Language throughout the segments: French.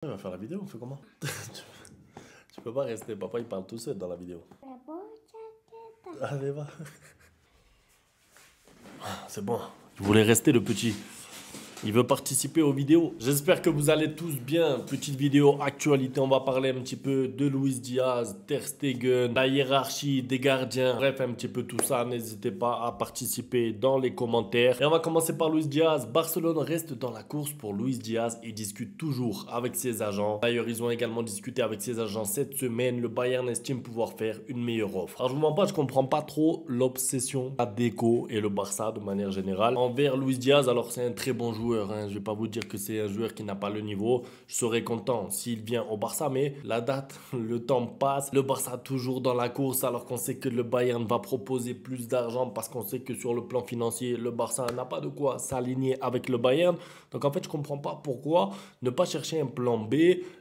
Il va faire la vidéo, on fait comment? Tu peux pas rester, papa il parle tout seul dans la vidéo. Allez, va. C'est bon, je voulais rester le petit. Il veut participer aux vidéos. J'espère que vous allez tous bien. Petite vidéo actualité, on va parler un petit peu de Luis Diaz, Ter Stegen, la hiérarchie des gardiens. Bref, un petit peu tout ça. N'hésitez pas à participer dans les commentaires. Et on va commencer par Luis Diaz. Barcelone reste dans la course pour Luis Diaz et discute toujours avec ses agents. D'ailleurs, ils ont également discuté avec ses agents cette semaine. Le Bayern estime pouvoir faire une meilleure offre. Alors, je vous mens pas, je comprends pas trop l'obsession à Deco et le Barça de manière générale envers Luis Diaz. Alors, c'est un très bon joueur. Hein. Je vais pas vous dire que c'est un joueur qui n'a pas le niveau. Je serais content s'il vient au Barça, mais la date, le temps passe. Le Barça toujours dans la course alors qu'on sait que le Bayern va proposer plus d'argent parce qu'on sait que sur le plan financier, le Barça n'a pas de quoi s'aligner avec le Bayern. Donc en fait, je comprends pas pourquoi ne pas chercher un plan B,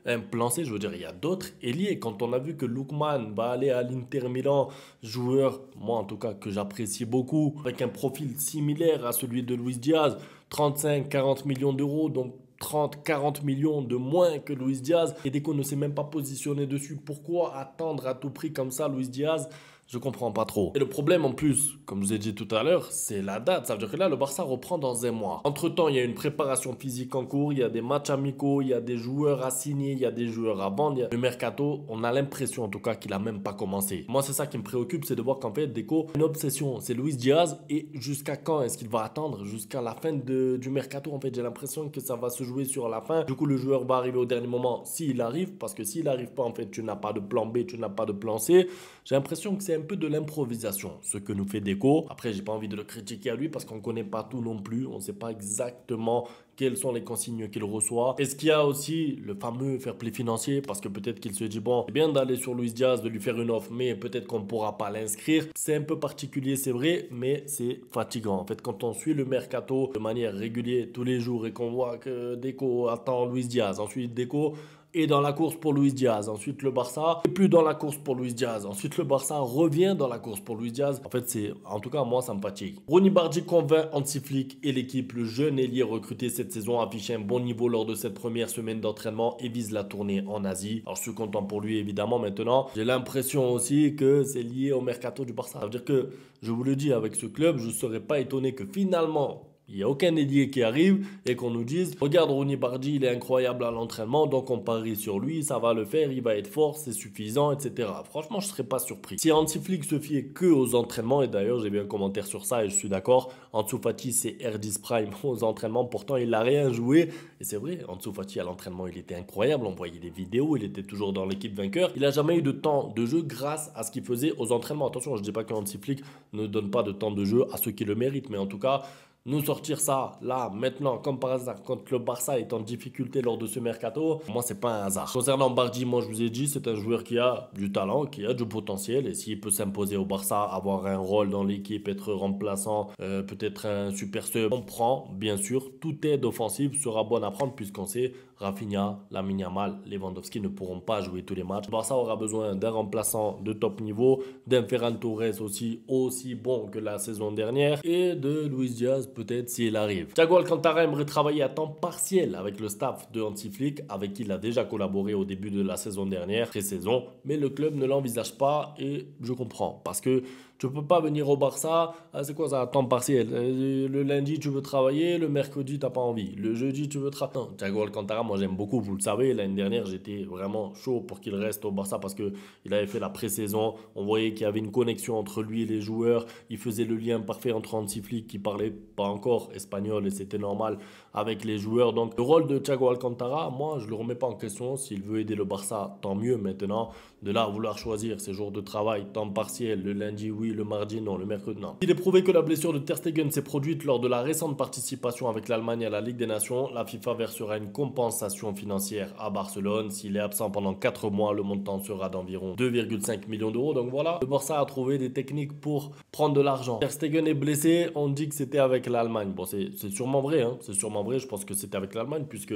un plan C. Je veux dire, il y a d'autres ailiers. Quand on a vu que Lookman va aller à l'Inter Milan, joueur, moi en tout cas, que j'apprécie beaucoup, avec un profil similaire à celui de Luis Diaz, 35-40 millions d'euros, donc 30-40 millions de moins que Luis Diaz. Et dès qu'on ne s'est même pas positionné dessus, pourquoi attendre à tout prix comme ça Luis Diaz? Je comprends pas trop. Et le problème en plus, comme je vous ai dit tout à l'heure, c'est la date. Ça veut dire que là, le Barça reprend dans un mois. Entre-temps, il y a une préparation physique en cours, il y a des matchs amicaux, il y a des joueurs à signer, il y a des joueurs à vendre. Le mercato, on a l'impression en tout cas qu'il a même pas commencé. Moi, c'est ça qui me préoccupe, c'est de voir qu'en fait, Deco, une obsession, c'est Luis Diaz. Et jusqu'à quand est-ce qu'il va attendre? Jusqu'à la fin du mercato, en fait, j'ai l'impression que ça va se jouer sur la fin. Du coup, le joueur va arriver au dernier moment s'il arrive, parce que s'il n'arrive pas, en fait, tu n'as pas de plan B, tu n'as pas de plan C. J'ai l'impression que c'est un peu de l'improvisation, ce que nous fait Deco. Après, j'ai pas envie de le critiquer à lui parce qu'on connaît pas tout non plus. On sait pas exactement quelles sont les consignes qu'il reçoit. Est-ce qu'il y a aussi le fameux fair play financier? Parce que peut-être qu'il se dit, bon, c'est bien d'aller sur Luis Diaz, de lui faire une offre, mais peut-être qu'on ne pourra pas l'inscrire. C'est un peu particulier, c'est vrai, mais c'est fatigant. En fait, quand on suit le mercato de manière régulière tous les jours et qu'on voit que Deco attend Luis Diaz, ensuite Deco est dans la course pour Luis Diaz. Ensuite, le Barça n'est plus dans la course pour Luis Diaz. Ensuite, le Barça revient dans la course pour Luis Diaz. En fait, en tout cas, moi, ça me fatigue. Ronny Bardi convainc Hansi Flick et l'équipe. Le jeune ailier recruté cette saison a affiché un bon niveau lors de cette première semaine d'entraînement et vise la tournée en Asie. Alors, je suis content pour lui, évidemment. Maintenant, j'ai l'impression aussi que c'est lié au mercato du Barça. Ça veut dire que, je vous le dis, avec ce club, je ne serais pas étonné que finalement, il n'y a aucun ailier qui arrive et qu'on nous dise « Regarde, Ronny Bardi, il est incroyable à l'entraînement, donc on parie sur lui, ça va le faire, il va être fort, c'est suffisant, etc. » Franchement, je ne serais pas surpris. Si Hansi Flick se fiait que aux entraînements, et d'ailleurs, j'ai vu un commentaire sur ça et je suis d'accord, Ansu Fati, c'est R10 Prime aux entraînements, pourtant, il n'a rien joué. Et c'est vrai, Ansu Fati, à l'entraînement, il était incroyable, on voyait des vidéos, il était toujours dans l'équipe vainqueur. Il n'a jamais eu de temps de jeu grâce à ce qu'il faisait aux entraînements. Attention, je ne dis pas que Hansi Flick ne donne pas de temps de jeu à ceux qui le méritent, mais en tout cas, nous sortir ça là, maintenant, comme par hasard, quand le Barça est en difficulté lors de ce mercato, pour moi, c'est pas un hasard. Concernant Bardi, moi, je vous ai dit, c'est un joueur qui a du talent, qui a du potentiel. Et s'il peut s'imposer au Barça, avoir un rôle dans l'équipe, être remplaçant, peut-être un super sub, on prend, bien sûr. Toute aide offensive sera bonne à prendre, puisqu'on sait, Rafinha, Lamine Yamal, Lewandowski ne pourront pas jouer tous les matchs. Le Barça aura besoin d'un remplaçant de top niveau, d'un Ferran Torres aussi bon que la saison dernière, et de Luis Diaz peut-être s'il arrive. Thiago Alcantara aimerait travailler à temps partiel avec le staff de Hansi Flick, avec qui il a déjà collaboré au début de la saison dernière, pré-saison, mais le club ne l'envisage pas et je comprends, parce que tu ne peux pas venir au Barça, c'est quoi ça, à temps partiel? Le lundi tu veux travailler, le mercredi tu n'as pas envie, le jeudi tu veux travailler. Non, Thiago Alcantara, moi j'aime beaucoup, vous le savez, l'année dernière j'étais vraiment chaud pour qu'il reste au Barça parce qu'il avait fait la pré-saison, on voyait qu'il y avait une connexion entre lui et les joueurs, il faisait le lien parfait entre Hansi Flick qui parlait pas encore espagnol et c'était normal avec les joueurs. Donc le rôle de Thiago Alcantara, moi je le remets pas en question. S'il veut aider le Barça, tant mieux. Maintenant, de là à vouloir choisir ses jours de travail, temps partiel, le lundi oui, le mardi non, le mercredi non. Il est prouvé que la blessure de Ter Stegen s'est produite lors de la récente participation avec l'Allemagne à la Ligue des Nations. La FIFA versera une compensation financière à Barcelone. S'il est absent pendant 4 mois, le montant sera d'environ 2,5 millions d'euros. Donc voilà, le Barça a trouvé des techniques pour prendre de l'argent. Ter Stegen est blessé, on dit que c'était avec l'Allemagne. Bon, c'est sûrement vrai, hein. C'est sûrement vrai. Je pense que c'était avec l'Allemagne puisque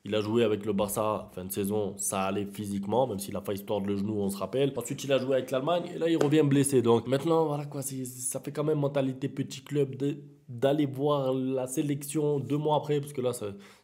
il a joué avec le Barça fin de saison, ça allait physiquement, même s'il a failli se tordre le genou, on se rappelle. Ensuite, il a joué avec l'Allemagne et là, il revient blessé. Donc maintenant, voilà quoi, ça fait quand même mentalité petit club d'aller voir la sélection 2 mois après, parce que là,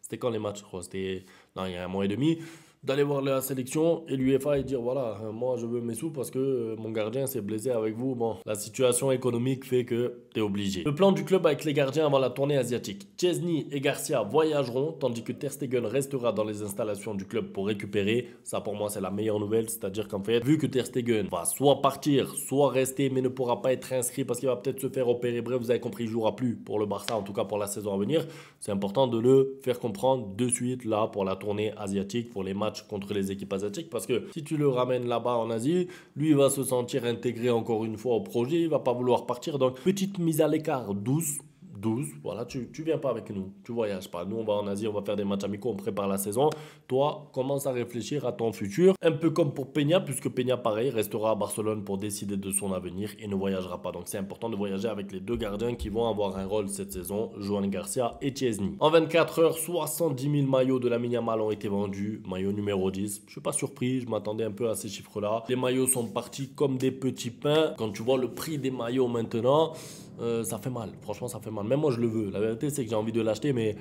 c'était quand les matchs, je crois, c'était il y a un mois et demi. d'aller voir la sélection et l'UEFA et dire voilà, moi je veux mes sous parce que mon gardien s'est blessé avec vous. Bon, la situation économique fait que t'es obligé. Le plan du club avec les gardiens avant la tournée asiatique. Chesney et Garcia voyageront tandis que Ter Stegen restera dans les installations du club pour récupérer. Ça pour moi c'est la meilleure nouvelle, c'est-à-dire qu'en fait, vu que Ter Stegen va soit partir, soit rester mais ne pourra pas être inscrit parce qu'il va peut-être se faire opérer. Bref, vous avez compris, il ne jouera plus pour le Barça, en tout cas pour la saison à venir. C'est important de le faire comprendre de suite là pour la tournée asiatique, pour les matchs contre les équipes asiatiques, parce que si tu le ramènes là-bas en Asie, lui il va se sentir intégré encore une fois au projet, il va pas vouloir partir. Donc petite mise à l'écart douce. Voilà, tu viens pas avec nous, tu voyages pas. Nous, on va en Asie, on va faire des matchs amicaux, on prépare la saison. Toi, commence à réfléchir à ton futur. Un peu comme pour Peña, puisque Peña, pareil, restera à Barcelone pour décider de son avenir et ne voyagera pas. Donc, c'est important de voyager avec les deux gardiens qui vont avoir un rôle cette saison, Joan Garcia et Chesney. En 24 heures, 70 000 maillots de Lamine Yamal ont été vendus. Maillot numéro 10. Je suis pas surpris, je m'attendais un peu à ces chiffres-là. Les maillots sont partis comme des petits pains. Quand tu vois le prix des maillots maintenant, ça fait mal. Franchement, ça fait mal. Même moi, je le veux. La vérité, c'est que j'ai envie de l'acheter, mais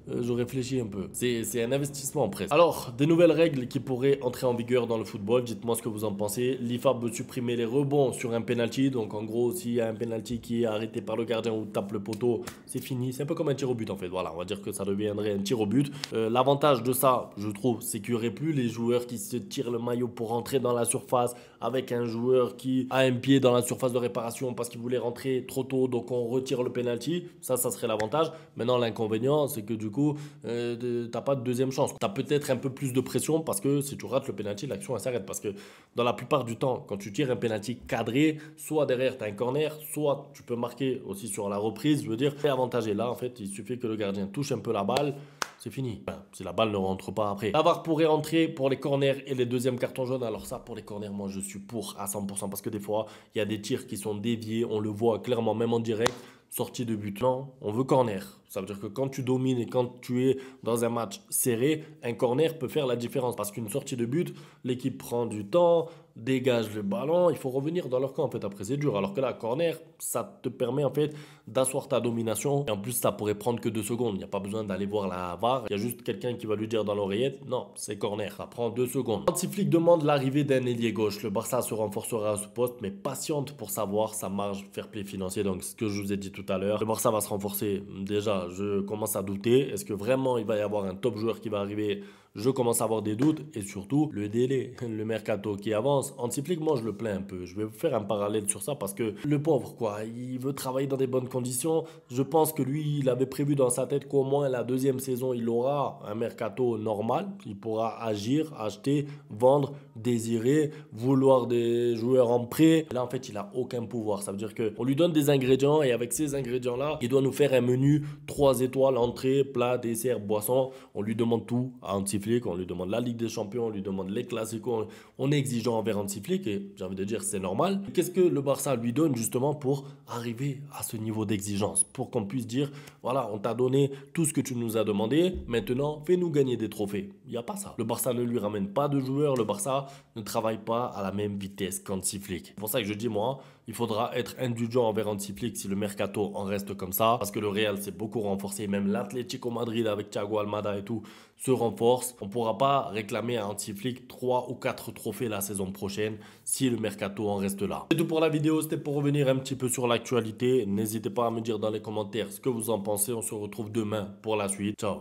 je réfléchis un peu. C'est un investissement presque. Alors, des nouvelles règles qui pourraient entrer en vigueur dans le football. Dites-moi ce que vous en pensez. L'IFA veut supprimer les rebonds sur un penalty. Donc, en gros, s'il y a un penalty qui est arrêté par le gardien ou tape le poteau, c'est fini. C'est un peu comme un tir au but, en fait. Voilà, on va dire que ça deviendrait un tir au but. L'avantage de ça, je trouve, c'est qu'il n'y aurait plus les joueurs qui se tirent le maillot pour rentrer dans la surface avec un joueur qui a un pied dans la surface de réparation parce qu'il voulait rentrer trop tôt. Donc, on retire le penalty. Ça serait l'avantage. Maintenant, l'inconvénient, c'est que du coup, t'as pas de deuxième chance. T'as peut-être un peu plus de pression parce que si tu rates le penalty, l'action elle s'arrête. Parce que dans la plupart du temps, quand tu tires un penalty cadré, soit derrière t'as un corner, soit tu peux marquer aussi sur la reprise. Je veux dire, t'es avantagé. Là, en fait, il suffit que le gardien touche un peu la balle. C'est fini. Enfin, si la balle ne rentre pas après. La VAR pourrait rentrer pour les corners et les deuxièmes cartons jaunes. Alors ça, pour les corners, moi, je suis pour à 100% parce que des fois, il y a des tirs qui sont déviés. On le voit clairement, même en direct. Sortie de but. Non, on veut corner. Ça veut dire que quand tu domines et quand tu es dans un match serré, un corner peut faire la différence. Parce qu'une sortie de but, l'équipe prend du temps, dégage le ballon, il faut revenir dans leur camp. En fait, après, c'est dur. Alors que là, corner, ça te permet en fait d'asseoir ta domination. Et en plus, ça pourrait prendre que 2 secondes. Il n'y a pas besoin d'aller voir la VAR. Il y a juste quelqu'un qui va lui dire dans l'oreillette, non, c'est corner. Ça prend 2 secondes. Hansi Flick demande l'arrivée d'un ailier gauche. Le Barça se renforcera à ce poste, mais patiente pour savoir sa marge fair play financier. Donc, ce que je vous ai dit tout à l'heure, le Barça va se renforcer. Déjà, je commence à douter. Est-ce que vraiment il va y avoir un top joueur qui va arriver? Je commence à avoir des doutes. Et surtout, le délai, le mercato qui avance. Hansi Flick, moi, je le plains un peu. Je vais vous faire un parallèle sur ça parce que le pauvre, quoi, il veut travailler dans des bonnes conditions. Je pense que lui, il avait prévu dans sa tête qu'au moins la deuxième saison, il aura un mercato normal. Il pourra agir, acheter, vendre, désirer, vouloir des joueurs en prêt. Là, en fait, il n'a aucun pouvoir. Ça veut dire qu'on lui donne des ingrédients et avec ces ingrédients-là, il doit nous faire un menu 3 étoiles, entrée, plat, dessert, boisson. On lui demande tout à Hansi Flick. On lui demande la Ligue des Champions, on lui demande les Classicos. On est exigeant envers Hansi Flick et j'ai envie de dire c'est normal. Qu'est-ce que le Barça lui donne justement pour arriver à ce niveau d'exigence? Pour qu'on puisse dire, voilà, on t'a donné tout ce que tu nous as demandé, maintenant fais-nous gagner des trophées. Il n'y a pas ça. Le Barça ne lui ramène pas de joueurs, le Barça ne travaille pas à la même vitesse qu'Hansi Flick. C'est pour ça que je dis moi, il faudra être indulgent envers Hansi Flick si le mercato en reste comme ça. Parce que le Real s'est beaucoup renforcé. Même l'Atlético Madrid avec Thiago Almada et tout se renforce. On ne pourra pas réclamer à Hansi Flick 3 ou 4 trophées la saison prochaine si le mercato en reste là. C'est tout pour la vidéo. C'était pour revenir un petit peu sur l'actualité. N'hésitez pas à me dire dans les commentaires ce que vous en pensez. On se retrouve demain pour la suite. Ciao.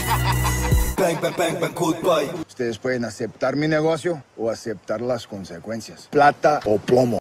Bang, bang, bang, bang, goodbye. Ustedes pueden aceptar mi negocio o aceptar las consecuencias. Plata o plomo.